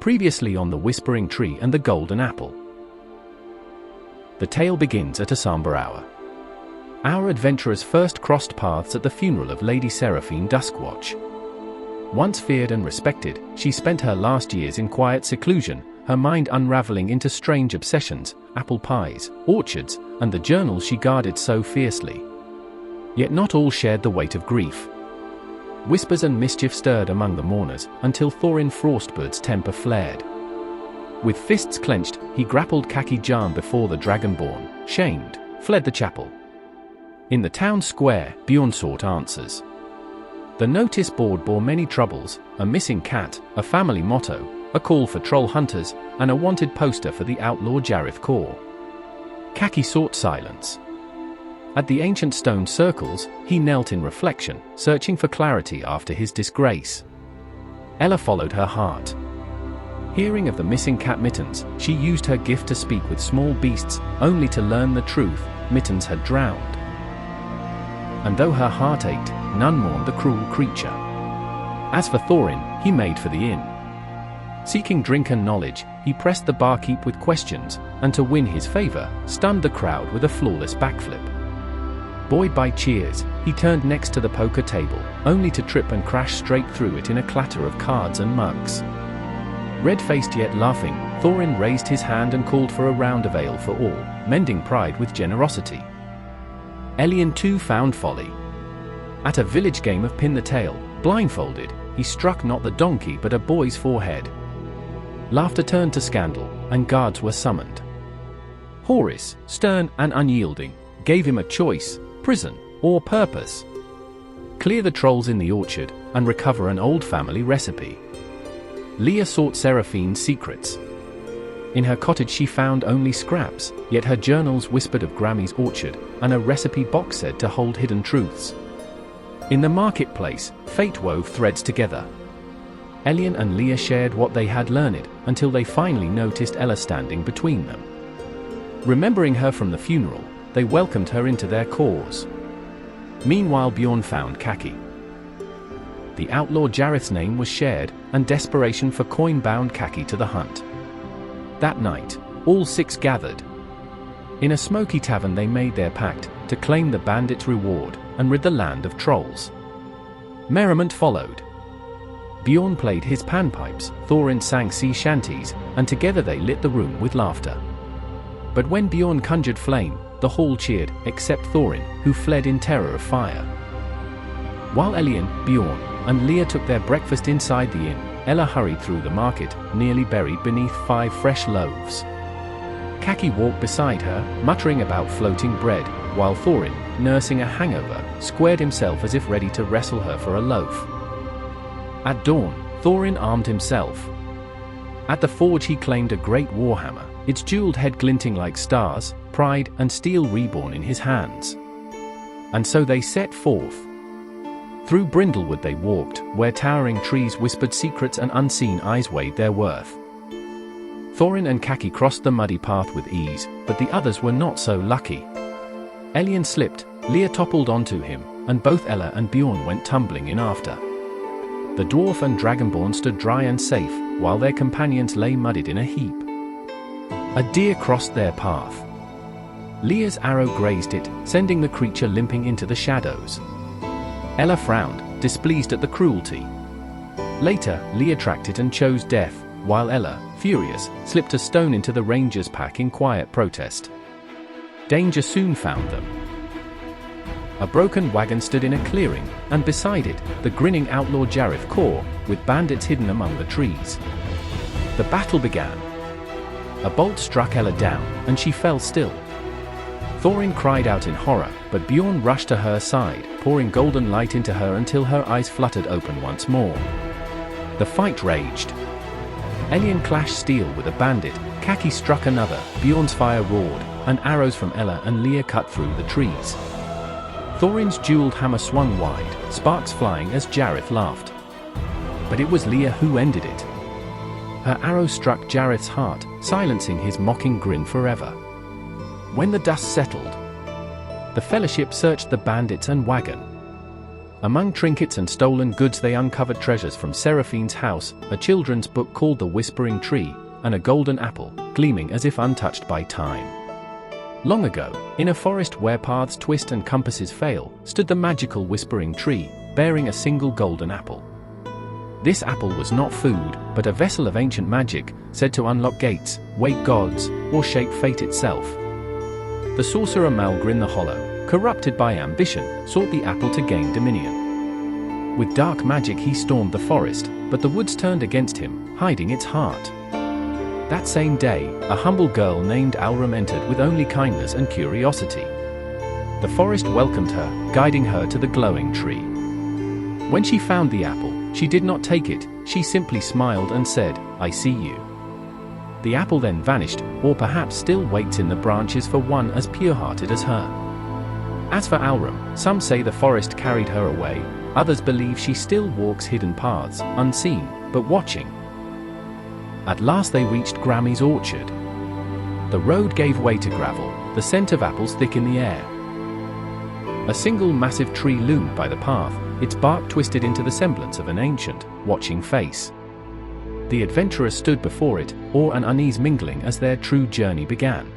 Previously on The Whispering Tree and the Golden Apple. The tale begins at a somber hour. Our adventurers first crossed paths at the funeral of Lady Seraphine Duskwatch. Once feared and respected, she spent her last years in quiet seclusion, her mind unraveling into strange obsessions, apple pies, orchards, and the journals she guarded so fiercely. Yet not all shared the weight of grief. Whispers and mischief stirred among the mourners, until Thorin Frostbird's temper flared. With fists clenched, he grappled Kaki Jan before the Dragonborn, shamed, fled the chapel. In the town square, Bjorn sought answers. The notice board bore many troubles: a missing cat, a family motto, a call for troll hunters, and a wanted poster for the outlaw Jareth Kor. Kaki sought silence. At the ancient stone circles, he knelt in reflection, searching for clarity after his disgrace. Ella followed her heart. Hearing of the missing cat Mittens, she used her gift to speak with small beasts, only to learn the truth: Mittens had drowned. And though her heart ached, none mourned the cruel creature. As for Thorin, he made for the inn. Seeking drink and knowledge, he pressed the barkeep with questions, and to win his favor, stunned the crowd with a flawless backflip. Buoyed by cheers, he turned next to the poker table, only to trip and crash straight through it in a clatter of cards and mugs. Red-faced yet laughing, Thorin raised his hand and called for a round of ale for all, mending pride with generosity. Elien too found folly. At a village game of pin the tail, blindfolded, he struck not the donkey but a boy's forehead. Laughter turned to scandal, and guards were summoned. Horus, stern and unyielding, gave him a choice: prison or purpose. Clear the trolls in the orchard, and recover an old family recipe. Leah sought Seraphine's secrets. In her cottage she found only scraps, yet her journals whispered of Grammy's orchard, and a recipe box said to hold hidden truths. In the marketplace, fate wove threads together. Elien and Leah shared what they had learned, until they finally noticed Ella standing between them. Remembering her from the funeral, they welcomed her into their cause. Meanwhile Bjorn found Kaki. The outlaw Jareth's name was shared, and desperation for coin bound Kaki to the hunt. That night, all six gathered. In a smoky tavern they made their pact, to claim the bandit's reward, and rid the land of trolls. Merriment followed. Bjorn played his panpipes, Thorin sang sea shanties, and together they lit the room with laughter. But when Bjorn conjured flame, the hall cheered, except Thorin, who fled in terror of fire. While Elien, Bjorn, and Leah took their breakfast inside the inn, Ella hurried through the market, nearly buried beneath 5 fresh loaves. Kaki walked beside her, muttering about floating bread, while Thorin, nursing a hangover, squared himself as if ready to wrestle her for a loaf. At dawn, Thorin armed himself. At the forge he claimed a great warhammer, its jeweled head glinting like stars, pride and steel reborn in his hands. And so they set forth. Through Brindlewood they walked, where towering trees whispered secrets and unseen eyes weighed their worth. Thorin and Kaki crossed the muddy path with ease, but the others were not so lucky. Elien slipped, Leah toppled onto him, and both Ella and Bjorn went tumbling in after. The dwarf and dragonborn stood dry and safe, while their companions lay muddied in a heap. A deer crossed their path. Leah's arrow grazed it, sending the creature limping into the shadows. Ella frowned, displeased at the cruelty. Later, Leah tracked it and chose death, while Ella, furious, slipped a stone into the ranger's pack in quiet protest. Danger soon found them. A broken wagon stood in a clearing, and beside it, the grinning outlaw Jareth Kor, with bandits hidden among the trees. The battle began. A bolt struck Ella down, and she fell still. Thorin cried out in horror, but Bjorn rushed to her side, pouring golden light into her until her eyes fluttered open once more. The fight raged. Elien clashed steel with a bandit, Kaki struck another, Bjorn's fire roared, and arrows from Ella and Leah cut through the trees. Thorin's jeweled hammer swung wide, sparks flying as Jareth laughed. But it was Leah who ended it. Her arrow struck Jareth's heart, silencing his mocking grin forever. When the dust settled, the Fellowship searched the bandits and wagon. Among trinkets and stolen goods they uncovered treasures from Seraphine's house, a children's book called The Whispering Tree, and a golden apple, gleaming as if untouched by time. Long ago, in a forest where paths twist and compasses fail, stood the magical Whispering Tree, bearing a single golden apple. This apple was not food, but a vessel of ancient magic, said to unlock gates, wake gods, or shape fate itself. The sorcerer Malgrin the Hollow, corrupted by ambition, sought the apple to gain dominion. With dark magic he stormed the forest, but the woods turned against him, hiding its heart. That same day, a humble girl named Alram entered with only kindness and curiosity. The forest welcomed her, guiding her to the glowing tree. When she found the apple, she did not take it, she simply smiled and said, "I see you." The apple then vanished, or perhaps still waits in the branches for one as pure-hearted as her. As for Alram, some say the forest carried her away, others believe she still walks hidden paths, unseen, but watching. At last they reached Grammy's orchard. The road gave way to gravel, the scent of apples thick in the air. A single massive tree loomed by the path, its bark twisted into the semblance of an ancient, watching face. The adventurers stood before it, awe and unease mingling as their true journey began.